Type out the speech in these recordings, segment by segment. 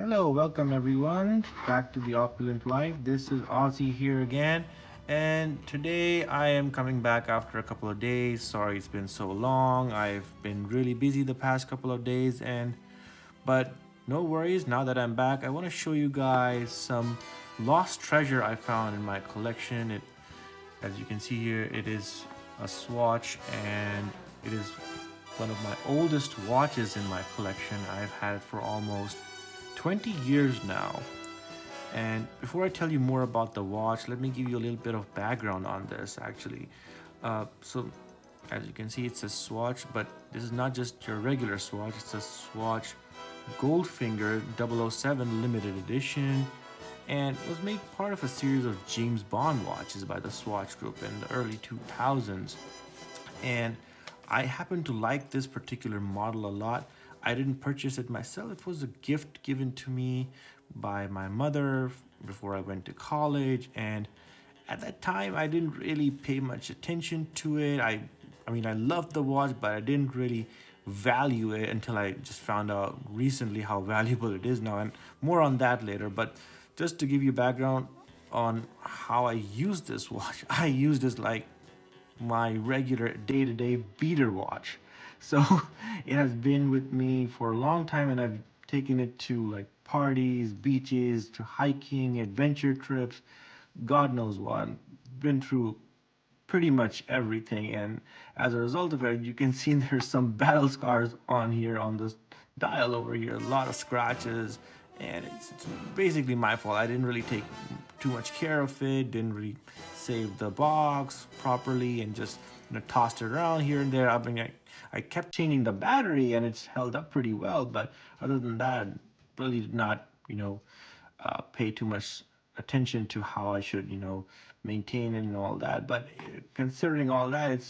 Hello, welcome everyone back to the Opulent Life. This is Ozzy here again, and today I am coming back after a couple of days. Sorry it's been so long. I've been really busy the past couple of days, but no worries. Now that I'm back, I want to show you guys some lost treasure I found in my collection. As you can see here, it is a swatch, and it is one of my oldest watches in my collection. I've had it for almost 20 years now. And before I tell you more about the watch, let me give you a little bit of background on this actually. So as you can see, it's a swatch, but this is not just your regular swatch, it's a swatch Goldfinger 007 limited edition, and it was made part of a series of James Bond watches by the Swatch Group in the early 2000s. And I happen to like this particular model a lot. I didn't purchase it myself. It was a gift given to me by my mother before I went to college, and at that time I didn't really pay much attention to it. I mean I loved the watch, but I didn't really value it until I just found out recently how valuable it is now, and more on that later. But just to give you background on how I use this watch, I use this like my regular day-to-day beater watch. So it has been with me for a long time, and I've taken it to like parties, beaches, to hiking, adventure trips, God knows what. Been through pretty much everything, and as a result of it, you can see there's some battle scars on here on this dial over here, a lot of scratches, and it's basically my fault. I didn't really take too much care of it, didn't really save the box properly, and just tossed it around here and there. I kept changing the battery, and it's held up pretty well, but other than that, really did not pay too much attention to how I should, maintain it and all that. But considering all that,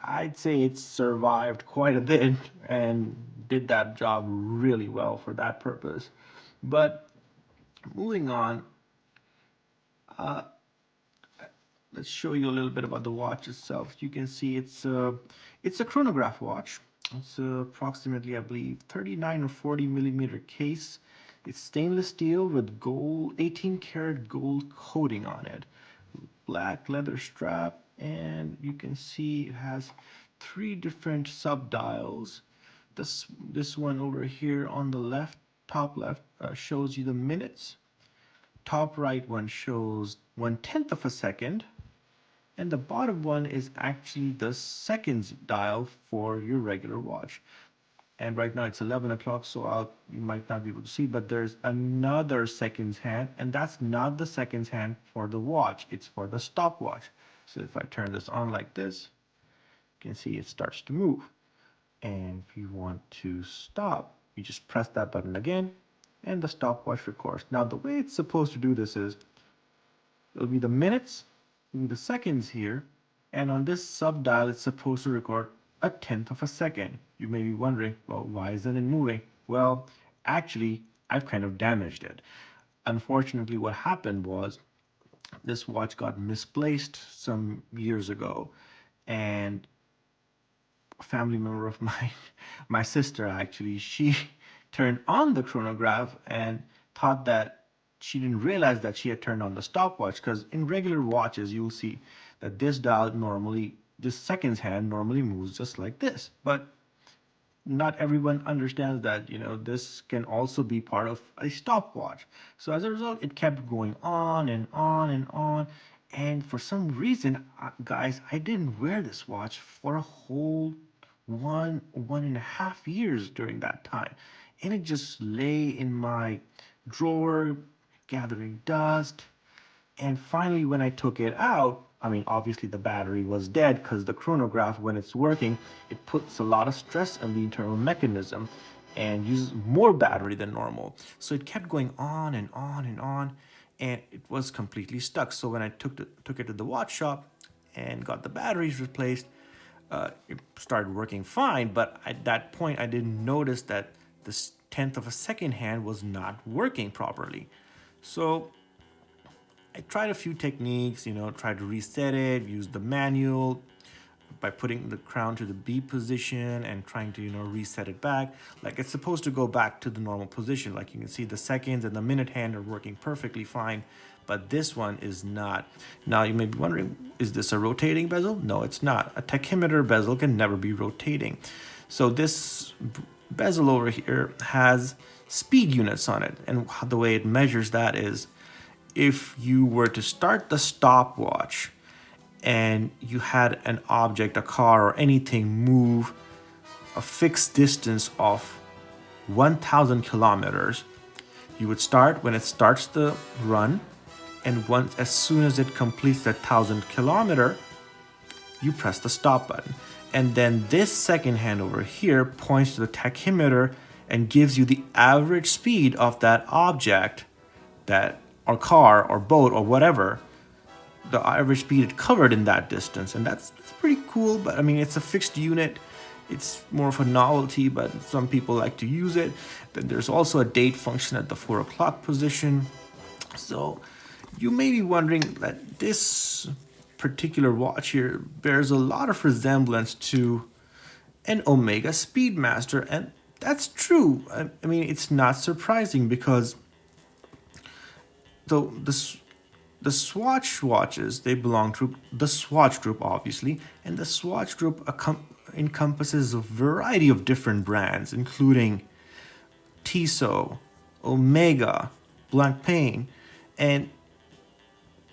I'd say it's survived quite a bit and did that job really well for that purpose. But moving on, let's show you a little bit about the watch itself. You can see it's a chronograph watch. It's approximately, I believe, 39 or 40 millimeter case. It's stainless steel with gold, 18 karat gold coating on it. Black leather strap, and you can see it has three different sub dials. This one over here on the left, top left, shows you the minutes. Top right one shows 1/10 of a second, and the bottom one is actually the seconds dial for your regular watch. And right now it's 11 o'clock, so you might not be able to see, but there's another seconds hand, and that's not the seconds hand for the watch, it's for the stopwatch. So if I turn this on like this, you can see it starts to move. And if you want to stop, you just press that button again, and the stopwatch records. Now the way it's supposed to do this is, it'll be the minutes, the seconds here, and on this sub dial it's supposed to record 1/10 of a second. You may be wondering, well, why isn't it moving? Well, actually, I've kind of damaged it. Unfortunately, what happened was this watch got misplaced some years ago, and a family member of mine, my sister actually, she turned on the chronograph and thought that she didn't realize that she had turned on the stopwatch, because in regular watches you'll see that this seconds hand normally moves just like this. But not everyone understands that this can also be part of a stopwatch. So as a result, it kept going on and on and on, and for some reason, guys, I didn't wear this watch for a whole 1.5 years during that time, and it just lay in my drawer gathering dust. And finally, when I took it out, I mean, obviously the battery was dead, because the chronograph, when it's working, it puts a lot of stress on the internal mechanism and uses more battery than normal. So it kept going on and on and on, and it was completely stuck. So when I took it to the watch shop and got the batteries replaced, it started working fine. But at that point, I didn't notice that this 10th of a second hand was not working properly. So I tried a few techniques, tried to reset it, used the manual, by putting the crown to the B position and trying to, reset it back. Like, it's supposed to go back to the normal position. Like, you can see the seconds and the minute hand are working perfectly fine, but this one is not. Now you may be wondering, is this a rotating bezel? No, it's not. A tachymeter bezel can never be rotating. So this bezel over here has speed units on it, and the way it measures that is, if you were to start the stopwatch and you had an object, a car or anything, move a fixed distance of 1,000 kilometers, you would start when it starts the run, and as soon as it completes that 1,000 kilometer, you press the stop button. And then this second hand over here points to the tachymeter and gives you the average speed of that object, or car or boat or whatever, the average speed it covered in that distance. And that's pretty cool, but I mean, it's a fixed unit. It's more of a novelty, but some people like to use it. Then there's also a date function at the 4 o'clock position. So you may be wondering that this particular watch here bears a lot of resemblance to an Omega Speedmaster, and that's true. I mean, it's not surprising because the Swatch watches, they belong to the Swatch group, obviously, and the Swatch group encompasses a variety of different brands, including Tissot, Omega, Blancpain, and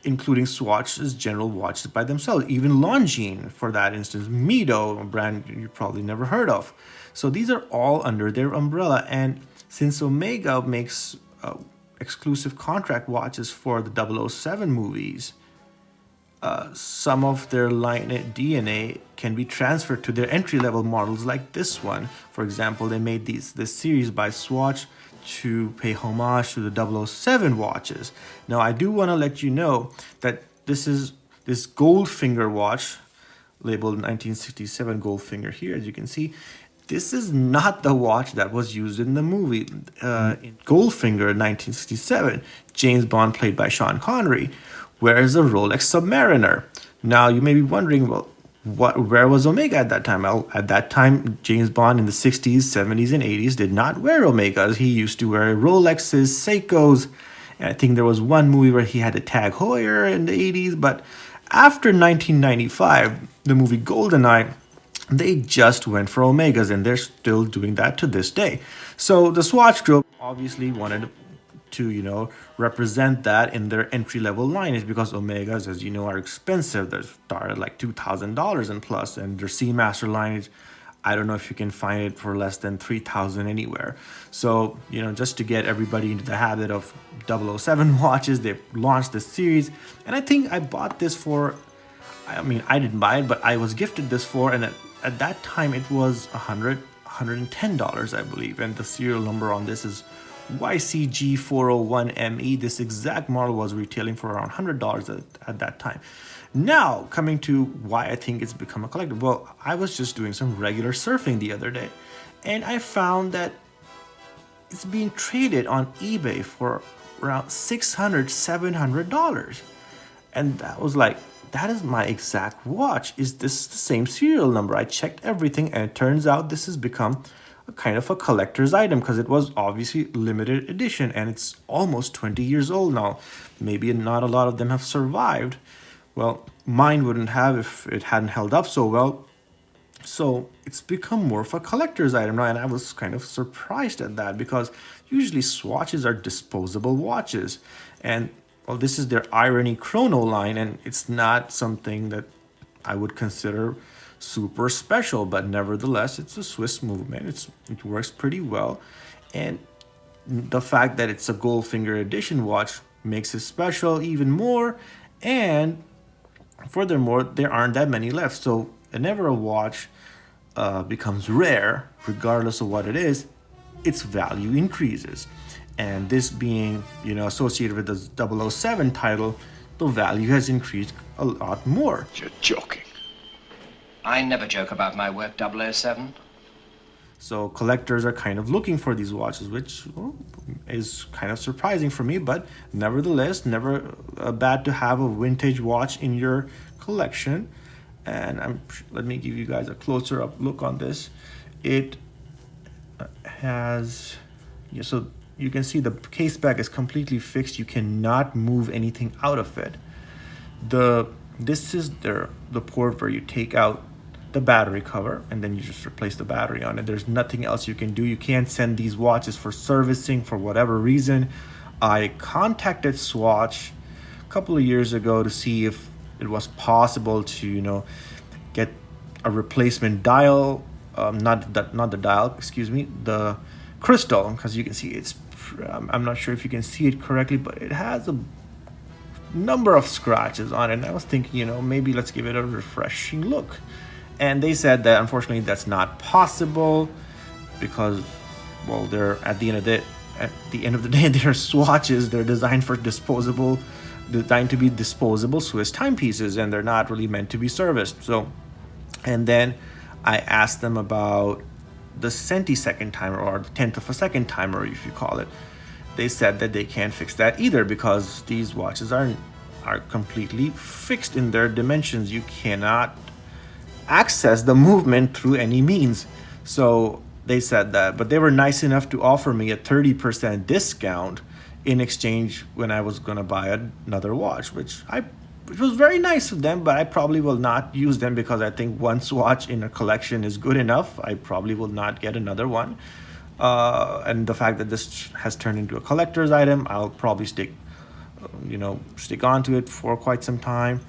including Swatch's general watches by themselves, even Longines, for that instance, Mido, a brand you probably never heard of. So these are all under their umbrella, and since Omega makes exclusive contract watches for the 007 movies, some of their line DNA can be transferred to their entry-level models like this one. For example, they made this series by Swatch to pay homage to the 007 watches. Now, I do want to let you know that this Goldfinger watch, labeled 1967 Goldfinger here, as you can see, this is not the watch that was used in the movie. In Goldfinger 1967, James Bond played by Sean Connery wears a Rolex Submariner. Now, you may be wondering, well, where was Omega at that time? Well, at that time, James Bond in the 60s, 70s, and 80s did not wear Omegas. He used to wear Rolexes, Seikos, and I think there was one movie where he had a Tag Heuer in the 80s. But after 1995, the movie GoldenEye, they just went for Omegas, and they're still doing that to this day. So the Swatch Group obviously wanted to, represent that in their entry-level line, is because Omegas, as you know, are expensive. They start at like $2,000 and plus, and their Seamaster line is, I don't know if you can find it for less than $3,000 anywhere. So, just to get everybody into the habit of 007 watches, they launched this series, and I think I bought this for, I didn't buy it, but I was gifted this for, and at that time it was $110, I believe, and the serial number on this is YCG401ME. This exact model was retailing for around $100 at that time. Now, coming to why I think it's become a collector. Well, I was just doing some regular surfing the other day, and I found that it's being traded on eBay for around $600, $700. And that was like, that is my exact watch. Is this the same serial number? I checked everything, and it turns out this has become a kind of a collector's item because it was obviously limited edition, and it's almost 20 years old now. Maybe not a lot of them have survived. Well, mine wouldn't have if it hadn't held up so well. So it's become more of a collector's item now, and I was kind of surprised at that because usually Swatches are disposable watches, and well, this is their Irony Chrono line, and it's not something that I would consider super special, but nevertheless, it's a Swiss movement. It works pretty well, and the fact that it's a Goldfinger edition watch makes it special even more. And furthermore, there aren't that many left, so whenever a watch becomes rare, regardless of what it is, its value increases. And this being, associated with the 007 title, the value has increased a lot more. You're joking. I never joke about my work, 007. So collectors are kind of looking for these watches, which is kind of surprising for me, but nevertheless, never bad to have a vintage watch in your collection. And let me give you guys a closer up look on this. It has, yeah, so you can see the case back is completely fixed. You cannot move anything out of it. This is the port where you take out the battery cover and then you just replace the battery on it. There's nothing else you can do. You can't send these watches for servicing for whatever reason. I contacted Swatch a couple of years ago to see if it was possible to, you know, get a replacement dial, not the dial, excuse me, the crystal, because you can see it's, I'm not sure if you can see it correctly, but it has a number of scratches on it. And I was thinking, you know, maybe let's give it a refreshing look. And they said that unfortunately that's not possible because, well, they're at the end of the day, they're swatches. They're designed to be disposable Swiss timepieces, and they're not really meant to be serviced. So, and then I asked them about the centisecond timer, or the tenth of a second timer, if you call it. They said that they can't fix that either because these watches are completely fixed in their dimensions. You cannot access the movement through any means. So they said that, but they were nice enough to offer me a 30% discount in exchange when I was going to buy another watch, which was very nice of them, but I probably will not use them because I think one swatch in a collection is good enough. I probably will not get another one. And the fact that this has turned into a collector's item, I'll probably stick onto it for quite some time.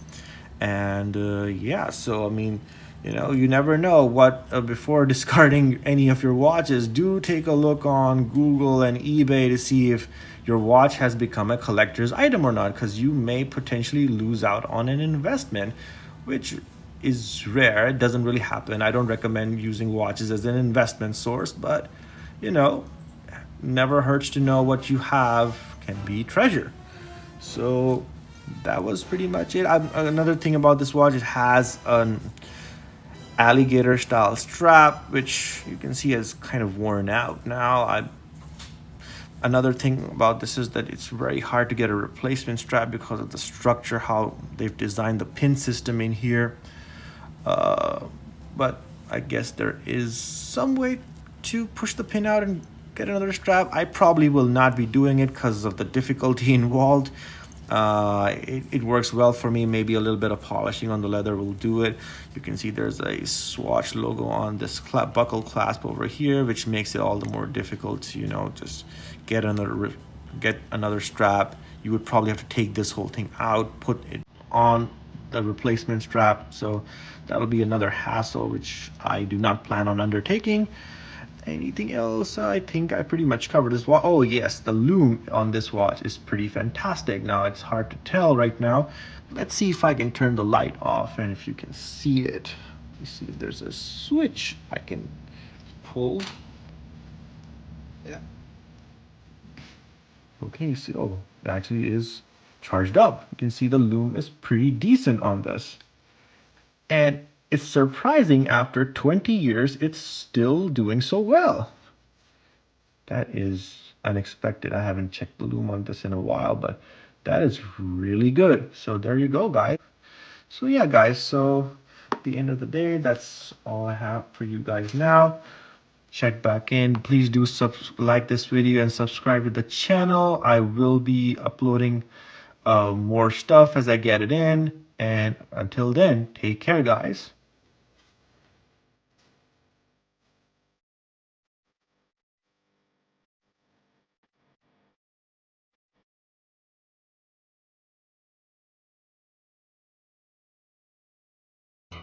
And yeah, so I mean, you know, you never know what, before discarding any of your watches, do take a look on Google and eBay to see if your watch has become a collector's item or not, because you may potentially lose out on an investment, which is rare. It doesn't really happen. I don't recommend using watches as an investment source, but, you know, never hurts to know what you have can be treasure. So that was pretty much it. Another thing about this watch, it has an alligator style strap, which you can see is kind of worn out now. Another thing about this is that it's very hard to get a replacement strap because of the structure, how they've designed the pin system in here. But I guess there is some way to push the pin out and get another strap. I probably will not be doing it because of the difficulty involved. It works well for me. Maybe a little bit of polishing on the leather will do it. You can see there's a Swatch logo on this buckle clasp over here, which makes it all the more difficult to, you know, just get another strap. You would probably have to take this whole thing out, put it on the replacement strap. So that'll be another hassle, which I do not plan on undertaking. Anything else? I think I pretty much covered this watch. Oh yes, the lume on this watch is pretty fantastic. Now it's hard to tell right now. Let's see if I can turn the light off and if you can see it. You see if there's a switch I can pull. Yeah. Okay, so oh, it actually is charged up. You can see the lume is pretty decent on this. And it's surprising, after 20 years, it's still doing so well. That is unexpected. I haven't checked the lume on this in a while, but that is really good. So there you go, guys. So yeah, guys, so at the end of the day, that's all I have for you guys now. Check back in. Please do like this video and subscribe to the channel. I will be uploading more stuff as I get it in. And until then, take care, guys.